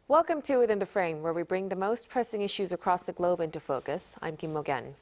Welcome to Within the Frame, where we bring the most pressing issues across the globe into focus. I'm Kim Mok-yeon.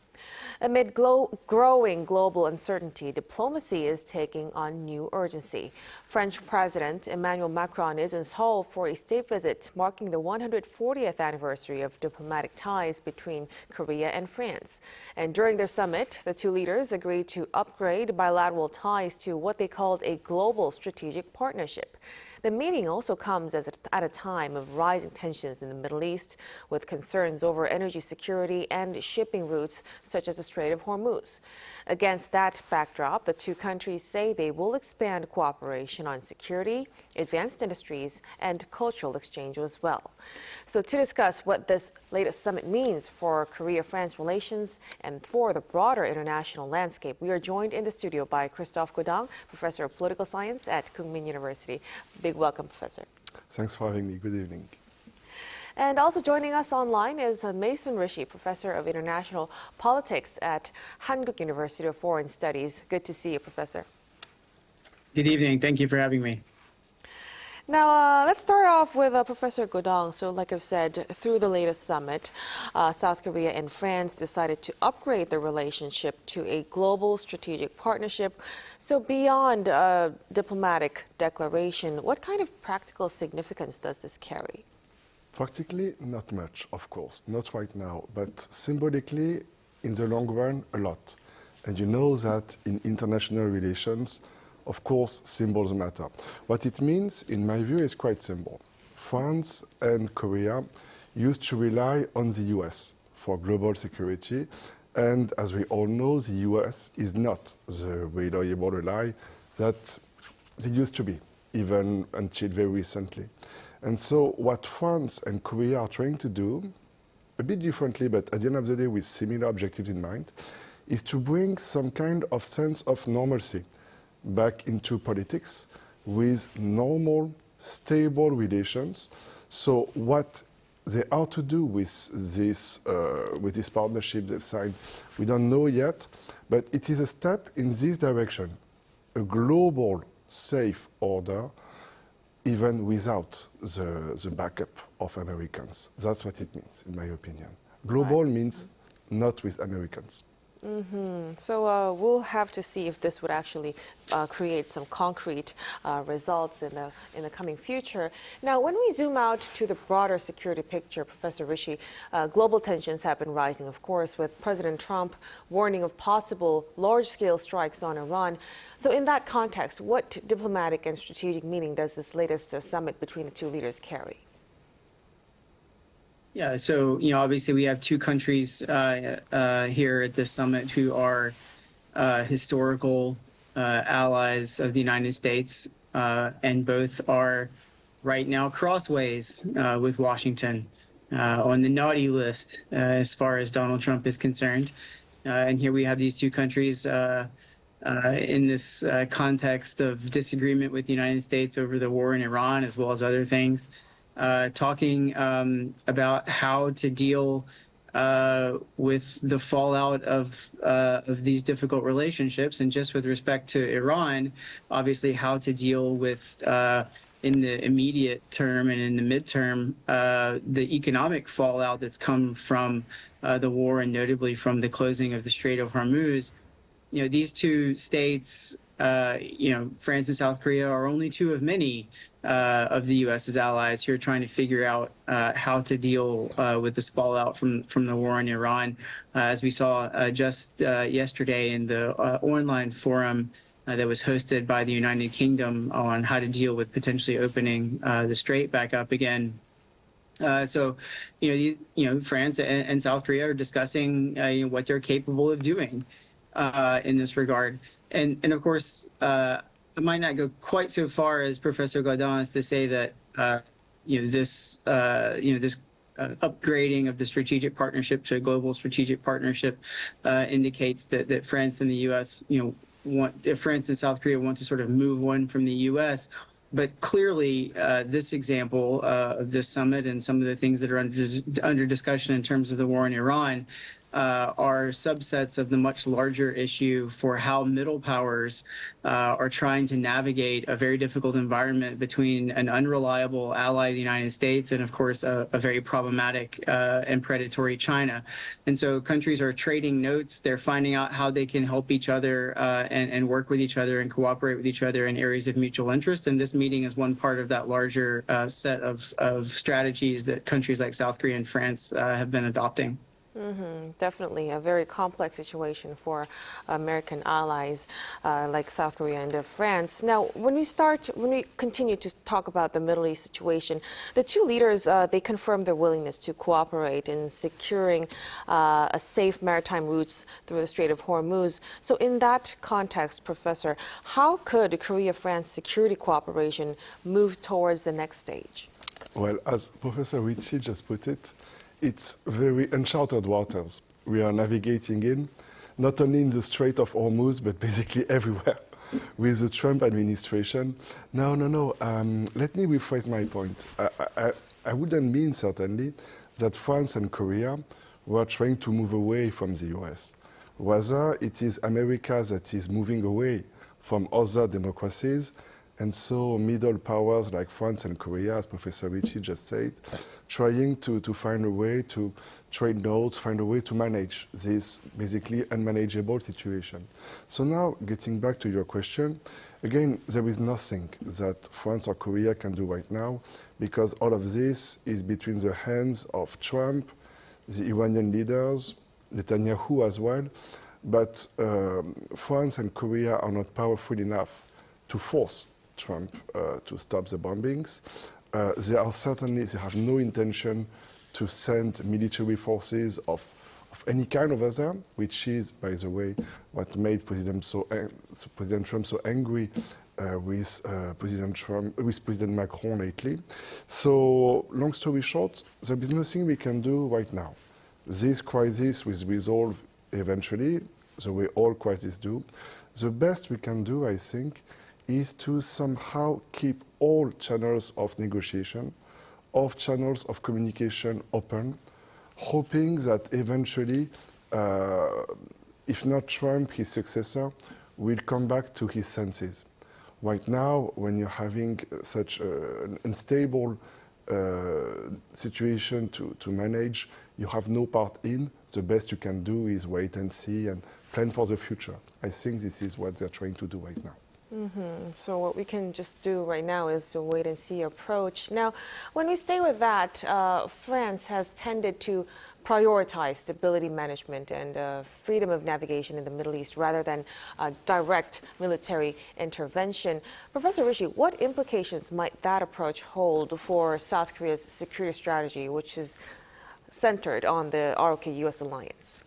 Amid growing global uncertainty, diplomacy is taking on new urgency. French President Emmanuel Macron is in Seoul for a state visit marking the 140th anniversary of diplomatic ties between Korea and France. And during their summit, the two leaders agreed to upgrade bilateral ties to what they called a global strategic partnership. The meeting also comes at a time of rising tensions in the Middle East, with concerns over energy security and shipping routes such as the Strait of Hormuz. Against that backdrop, the two countries say they will expand cooperation on security, advanced industries, and cultural exchange as well. So to discuss what this latest summit means for Korea-France relations and for the broader international landscape, we are joined in the studio by Christophe Gaudin, Professor of Political Science at Kookmin University. Big welcome, Professor. Thanks for having me. Good evening. And also joining us online is Mason Rishi, Professor of International Politics at Kookmin University of Foreign Studies. Good to see you, Professor. Good evening. Thank you for having me. Now, let's start off with Professor Gaudin. So, like I've said, through the latest summit, South Korea and France decided to upgrade the relationship to a global strategic partnership. So, beyond a diplomatic declaration, what kind of practical significance does this carry? Practically, not much, of course, not right now, but symbolically, in the long run, a lot. And you know that in international relations, of course, symbols matter. What it means, in my view, is quite simple. France and Korea used to rely on the US for global security, and as we all know, the US is not the reliable ally that they used to be, even until very recently. And so what France and Korea are trying to do, a bit differently, but at the end of the day with similar objectives in mind, is to bring some kind of sense of normalcy back into politics with normal, stable relations. So what they are to do with this partnership they've signed, we don't know yet, but it is a step in this direction, a global, safe order, even without the backup of Americans. That's what it means, in my opinion. Global means not with Americans. So we'll have to see if this would actually create some concrete results in the coming future. Now, when we zoom out to the broader security picture, Professor Rishi, global tensions have been rising, of course, with President Trump warning of possible large-scale strikes on Iran. So in that context, what diplomatic and strategic meaning does this latest summit between the two leaders carry? Yeah, so, obviously we have two countries here at this summit who are historical allies of the United States, and both are right now crossways with Washington on the naughty list as far as Donald Trump is concerned. And here we have these two countries in this context of disagreement with the United States over the war in Iran, as well as other things. Talking about how to deal with the fallout of these difficult relationships, and just with respect to Iran, obviously how to deal with in the immediate term and in the midterm the economic fallout that's come from the war, and notably from the closing of the Strait of Hormuz. These two states, France and South Korea, are only two of many of the U.S.'s allies who are trying to figure out how to deal with the fallout from the war in Iran. As we saw just yesterday in the online forum that was hosted by the United Kingdom on how to deal with potentially opening the strait back up again. So, France and South Korea are discussing what they're capable of doing in this regard. And of course, I might not go quite so far as Professor Gaudin as to say that this upgrading of the strategic partnership to a global strategic partnership indicates that France and the U.S. France and South Korea want to sort of move one from the U.S. But clearly, this example of this summit and some of the things that are under discussion in terms of the war in Iran are subsets of the much larger issue for how middle powers are trying to navigate a very difficult environment between an unreliable ally of the United States and, of course, a very problematic and predatory China. And so countries are trading notes. They're finding out how they can help each other and work with each other and cooperate with each other in areas of mutual interest. And this meeting is one part of that larger set of strategies that countries like South Korea and France have been adopting. Definitely a very complex situation for American allies like South Korea and France. Now, when we continue to talk about the Middle East situation, the two leaders, they confirmed their willingness to cooperate in securing a safe maritime routes through the Strait of Hormuz. So in that context, Professor, how could Korea-France security cooperation move towards the next stage? Well, as Professor Ritchie just put it, it's very uncharted waters we are navigating in, not only in the Strait of Hormuz, but basically everywhere with the Trump administration. No. Let me rephrase my point. I wouldn't mean, certainly, that France and Korea were trying to move away from the US. Rather, it is America that is moving away from other democracies. And so middle powers like France and Korea, as Professor Ritchie just said, trying to find a way to trade notes, find a way to manage this basically unmanageable situation. So now, getting back to your question, again, there is nothing that France or Korea can do right now, because all of this is between the hands of Trump, the Iranian leaders, Netanyahu as well. But France and Korea are not powerful enough to force Trump to stop the bombings. They have no intention to send military forces of any kind over there, which is, by the way, what made President Trump so angry with President Macron lately. So, long story short, there is nothing we can do right now. This crisis will resolve eventually, the way all crises do. The best we can do, I think, is to somehow keep all channels of negotiation, all channels of communication open, hoping that eventually, if not Trump, his successor, will come back to his senses. Right now, when you're having such an unstable situation to manage, you have no part in. The best you can do is wait and see and plan for the future. I think this is what they're trying to do right now. So what we can just do right now is a wait-and-see approach. Now, when we stay with that, France has tended to prioritize stability management and freedom of navigation in the Middle East rather than direct military intervention. Professor Ritchie, what implications might that approach hold for South Korea's security strategy, which is centered on the ROK-US alliance?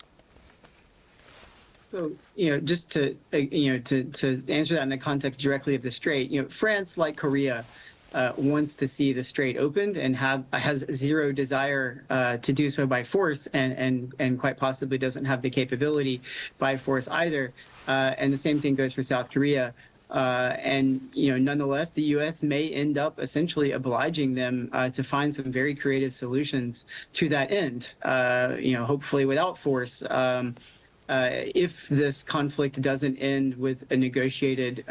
So, just to answer that in the context directly of the Strait, France, like Korea, wants to see the Strait opened and has zero desire to do so by force, and quite possibly doesn't have the capability by force either. And the same thing goes for South Korea. Nonetheless, the U.S. may end up essentially obliging them to find some very creative solutions to that end. Hopefully without force. If this conflict doesn't end with a negotiated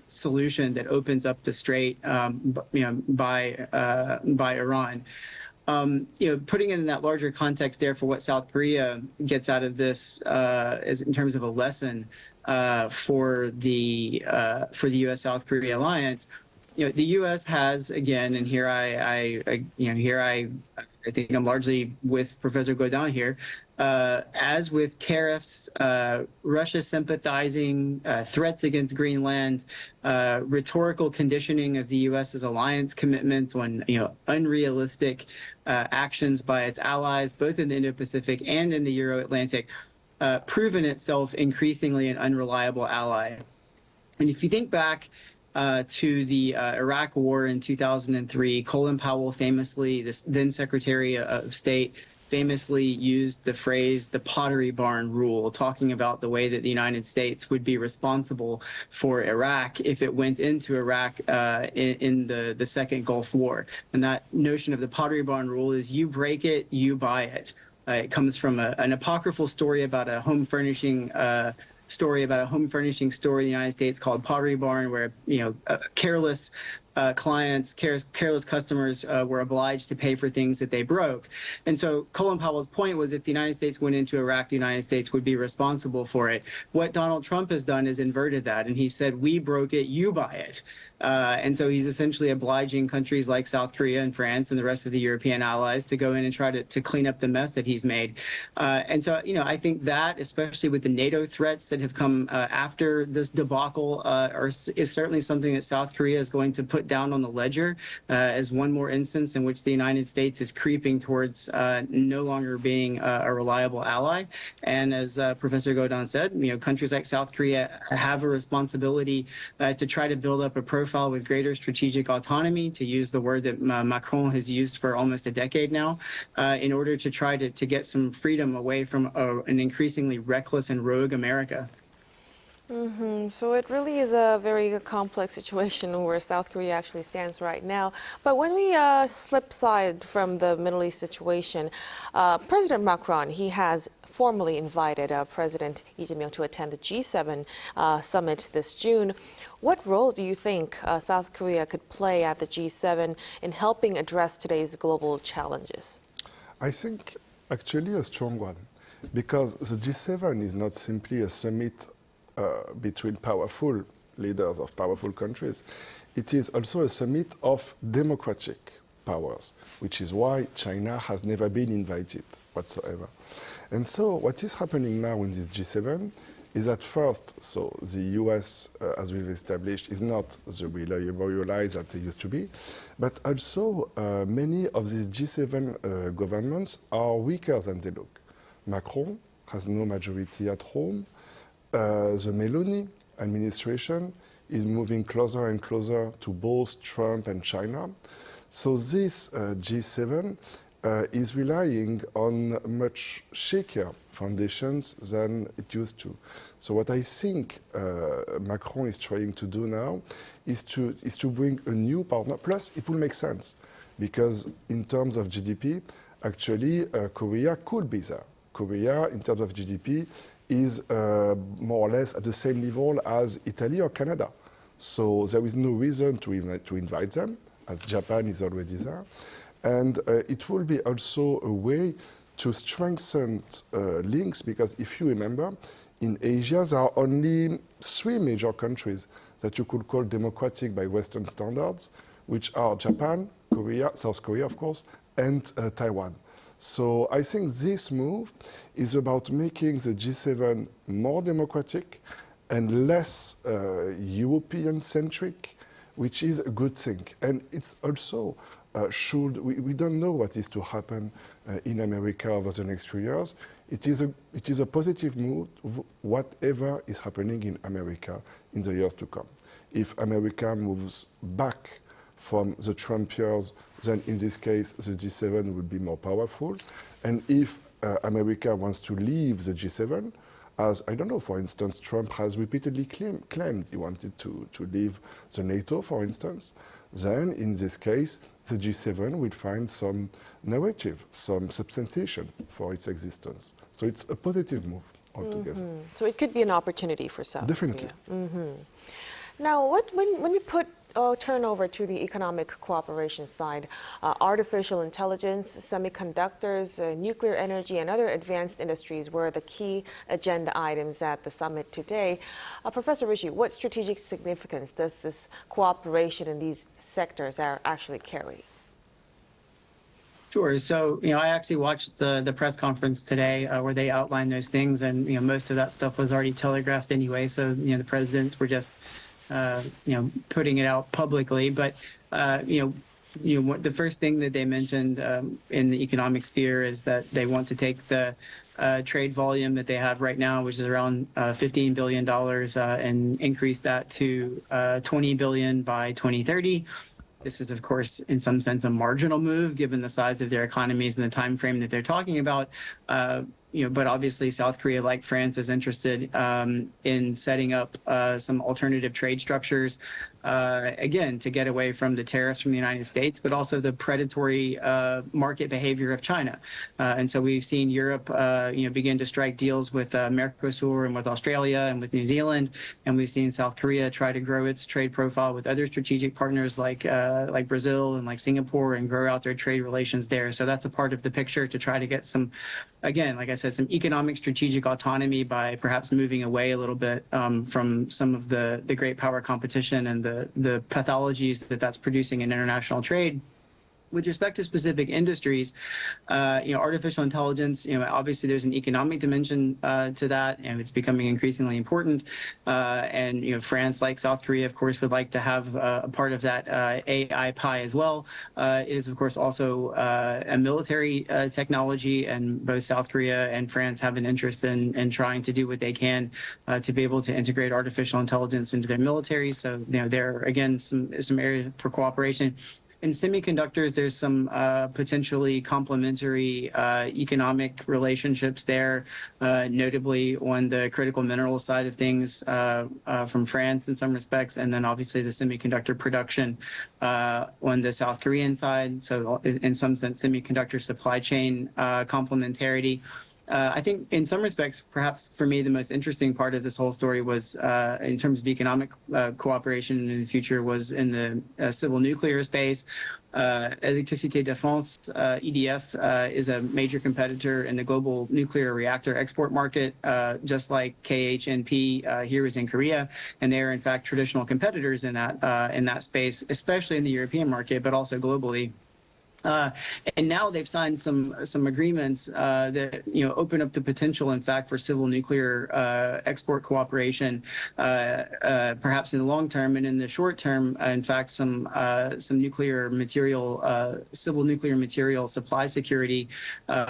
solution that opens up the Strait, by Iran. Putting it in that larger context, therefore, what South Korea gets out of this is in terms of a lesson for the U.S.-South Korea alliance. The U.S. has, again, and here I think I'm largely with Professor Gaudin here. As with tariffs, Russia sympathizing, threats against Greenland, rhetorical conditioning of the U.S.'s alliance commitments on unrealistic actions by its allies, both in the Indo-Pacific and in the Euro-Atlantic, proven itself increasingly an unreliable ally. And if you think back to the Iraq War in 2003, Colin Powell famously, the then Secretary of State, famously used the phrase the pottery barn rule, talking about the way that the United States would be responsible for Iraq if it went into Iraq in the Second Gulf War. And that notion of the pottery barn rule is you break it, you buy it. It comes from an apocryphal story about a home furnishing store in the United States called Pottery Barn, where careless careless customers were obliged to pay for things that they broke. And so Colin Powell's point was, if the United States went into Iraq, the United States would be responsible for it. What Donald Trump has done is inverted that, and he said, we broke it, you buy it. And so he's essentially obliging countries like South Korea and France and the rest of the European allies to go in and try to clean up the mess that he's made. And so, I think that, especially with the NATO threats that have come after this debacle, is certainly something that South Korea is going to put down on the ledger as one more instance in which the United States is creeping towards no longer being a reliable ally. And as Professor Gaudin said, countries like South Korea have a responsibility to try to build up a profile with greater strategic autonomy, to use the word that Macron has used for almost a decade now, in order to try to get some freedom away from an increasingly reckless and rogue America. So it really is a very complex situation where South Korea actually stands right now. But when we slip side from the Middle East situation, President Macron, he has formally invited President Ijeong to attend the G7 summit this June. What role do you think South Korea could play at the G7 in helping address today's global challenges? I think actually a strong one, because the G7 is not simply a summit between powerful leaders of powerful countries. It is also a summit of democratic powers, which is why China has never been invited whatsoever. And so what is happening now in this G7 is that first, so the US, as we've established, is not the reliable ally that they used to be, but also many of these G7 governments are weaker than they look. Macron has no majority at home. The Meloni administration is moving closer and closer to both Trump and China. So this G7 is relying on much shakier foundations than it used to. So what I think Macron is trying to do now is to bring a new partner. Plus, it will make sense, because in terms of GDP, actually, Korea could be there. Korea, in terms of GDP, is more or less at the same level as Italy or Canada. So there is no reason to invite them, as Japan is already there. And it will be also a way to strengthen links, because if you remember, in Asia, there are only 3 major countries that you could call democratic by Western standards, which are Japan, Korea, South Korea, of course, and Taiwan. So I think this move is about making the G7 more democratic and less European-centric, which is a good thing. And it's also we don't know what is to happen in America over the next few years. It is a positive move, whatever is happening in America in the years to come. If America moves back from the Trump years, then in this case, the G7 will be more powerful. And if America wants to leave the G7, as, I don't know, for instance, Trump has repeatedly claimed he wanted to leave the NATO, for instance, then in this case, the G7 will find some narrative, some substantiation for its existence. So it's a positive move altogether. So it could be an opportunity for South Definitely. Korea. Now, when we turn over to the economic cooperation side, artificial intelligence, semiconductors, nuclear energy, and other advanced industries were the key agenda items at the summit today. Professor Rishi, what strategic significance does this cooperation in these sectors actually carry? Sure. So, I actually watched the press conference today where they outlined those things, and, most of that stuff was already telegraphed anyway. So, the presidents were just putting it out publicly. But, the first thing that they mentioned in the economic sphere is that they want to take the trade volume that they have right now, which is around $15 billion, and increase that to $20 billion by 2030. This is, of course, in some sense, a marginal move given the size of their economies and the time frame that they're talking about. But obviously, South Korea, like France, is interested in setting up some alternative trade structures again, to get away from the tariffs from the United States, but also the predatory market behavior of China. And so we've seen Europe, begin to strike deals with Mercosur and with Australia and with New Zealand, and we've seen South Korea try to grow its trade profile with other strategic partners like Brazil and like Singapore and grow out their trade relations there. So that's a part of the picture to try to get some, again, like I said, some economic strategic autonomy by perhaps moving away a little bit from some of the great power competition and the pathologies that's producing in international trade. With respect to specific industries, artificial intelligence, obviously there's an economic dimension to that, and it's becoming increasingly important. And France, like South Korea, of course, would like to have a part of that AI pie as well. It is, of course, also a military technology, and both South Korea and France have an interest in trying to do what they can to be able to integrate artificial intelligence into their military. So, there are, again, some areas for cooperation. In semiconductors, there's some potentially complementary economic relationships there, notably on the critical mineral side of things from France in some respects, and then obviously the semiconductor production on the South Korean side. So in some sense, semiconductor supply chain complementarity. I think in some respects, perhaps for me, the most interesting part of this whole story was, in terms of economic cooperation in the future, was in the civil nuclear space. Électricité Défense, EDF, is a major competitor in the global nuclear reactor export market, just like KHNP here is in Korea. And they are, in fact, traditional competitors in that space, especially in the European market, but also globally. And now they've signed some agreements that open up the potential, in fact, for civil nuclear export cooperation, perhaps in the long term, and in the short term, in fact, some nuclear material, civil nuclear material supply security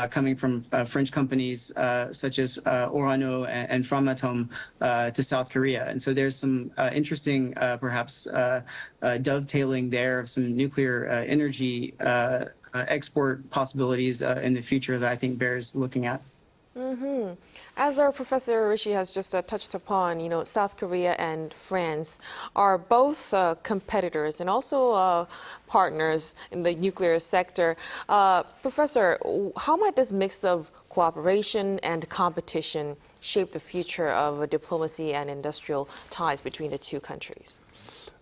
coming from French companies such as Orano and Framatome to South Korea. And so there's some interesting, perhaps, dovetailing there of some nuclear energy export possibilities in the future that I think bears looking at. Mm-hmm. As our Professor Rishi has just touched upon, South Korea and France are both competitors and also partners in the nuclear sector. Professor, how might this mix of cooperation and competition shape the future of diplomacy and industrial ties between the two countries?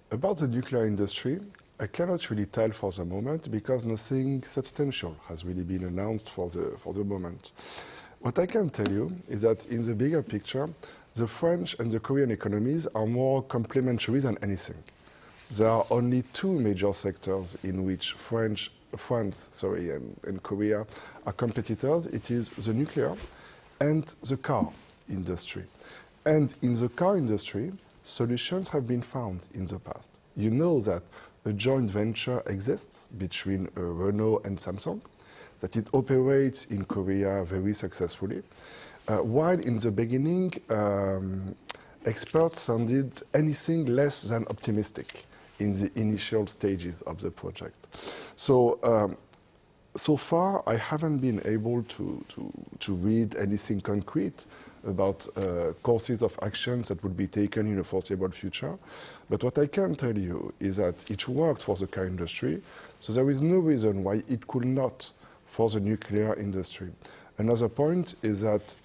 About the nuclear industry, I cannot really tell for the moment because nothing substantial has really been announced for the moment. What I can tell you is that in the bigger picture, the French and the Korean economies are more complementary than anything. There are only two major sectors in which France and Korea are competitors. It is the nuclear and the car industry. And in the car industry, solutions have been found in the past. You know that a joint venture exists between Renault and Samsung, that it operates in Korea very successfully, while in the beginning, experts sounded anything less than optimistic in the initial stages of the project. So, so far, I haven't been able to read anything concrete about courses of actions that would be taken in a foreseeable future. But what I can tell you is that it worked for the car industry, so there is no reason why it could not for the nuclear industry. Another point is that,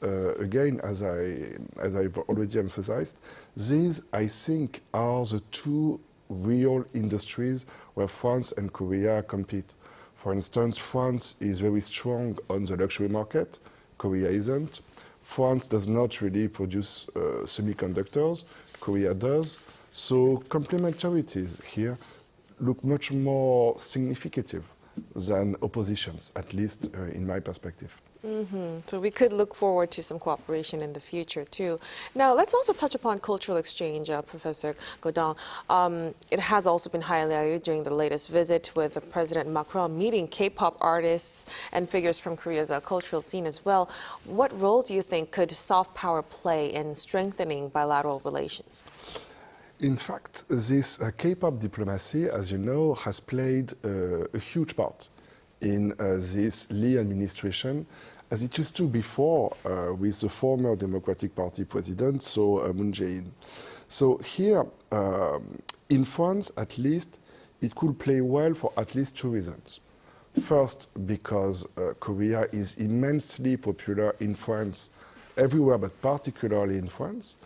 again, as I've already emphasized, these, I think, are the two real industries where France and Korea compete. For instance, France is very strong on the luxury market, Korea isn't. France does not really produce semiconductors, Korea does. So complementarities here look much more significant than oppositions, at least in my perspective. Mm-hmm. So we could look forward to some cooperation in the future, too. Now, let's also touch upon cultural exchange, Professor Gaudin. It has also been highlighted during the latest visit with President Macron meeting K-pop artists and figures from Korea's cultural scene as well. What role do you think could soft power play in strengthening bilateral relations? In fact, this K-pop diplomacy, as you know, has played a huge part in this Lee administration, as it used to before with the former Democratic Party president, so Moon Jae-in. So here, in France, at least, it could play well for at least two reasons. First, because Korea is immensely popular in France, everywhere, but particularly in France.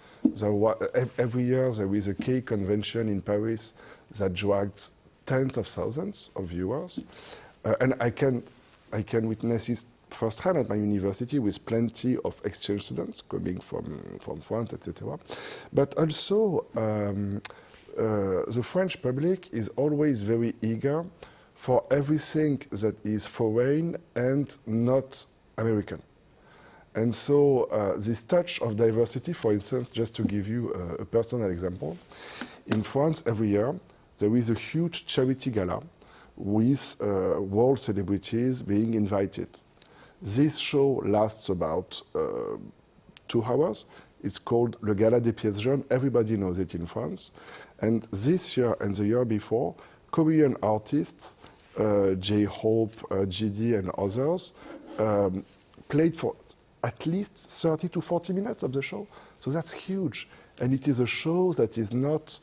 Every year there is a K convention in Paris that drags tens of thousands of viewers. And I can witness it firsthand at my university with plenty of exchange students coming from France, etc. But also, the French public is always very eager for everything that is foreign and not American. And so this touch of diversity, for instance, just to give you a personal example, in France every year there is a huge charity gala with world celebrities being invited. This show lasts about 2 hours. It's called Le Gala des Pièces Jaunes. Everybody knows it in France. And this year and the year before, Korean artists, J-Hope, GD and others, played for at least 30 to 40 minutes of the show. So that's huge. And it is a show that is not,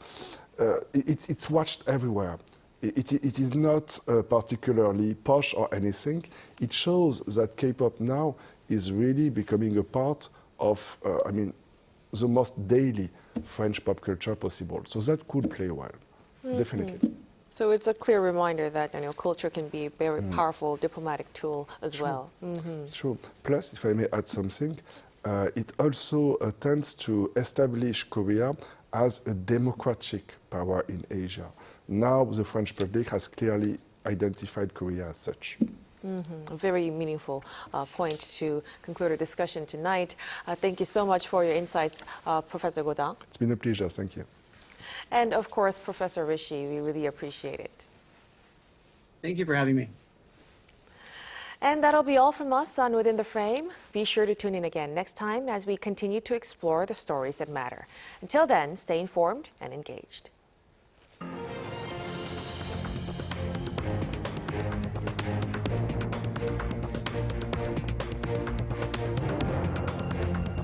it's watched everywhere. It is not particularly posh or anything. It shows that K-pop now is really becoming a part of, the most daily French pop culture possible. So that could play well, definitely. So it's a clear reminder that culture can be a very powerful diplomatic tool as well. True. Plus, if I may add something, it also tends to establish Korea as a democratic power in Asia. Now the French public has clearly identified Korea as such. A very meaningful point to conclude our discussion tonight. Thank you so much for your insights, Professor Gaudin. It's been a pleasure. Thank you. And of course, Professor Rishi, we really appreciate it. Thank you for having me. And that'll be all from us on Within the Frame. Be sure to tune in again next time as we continue to explore the stories that matter. Until then, stay informed and engaged.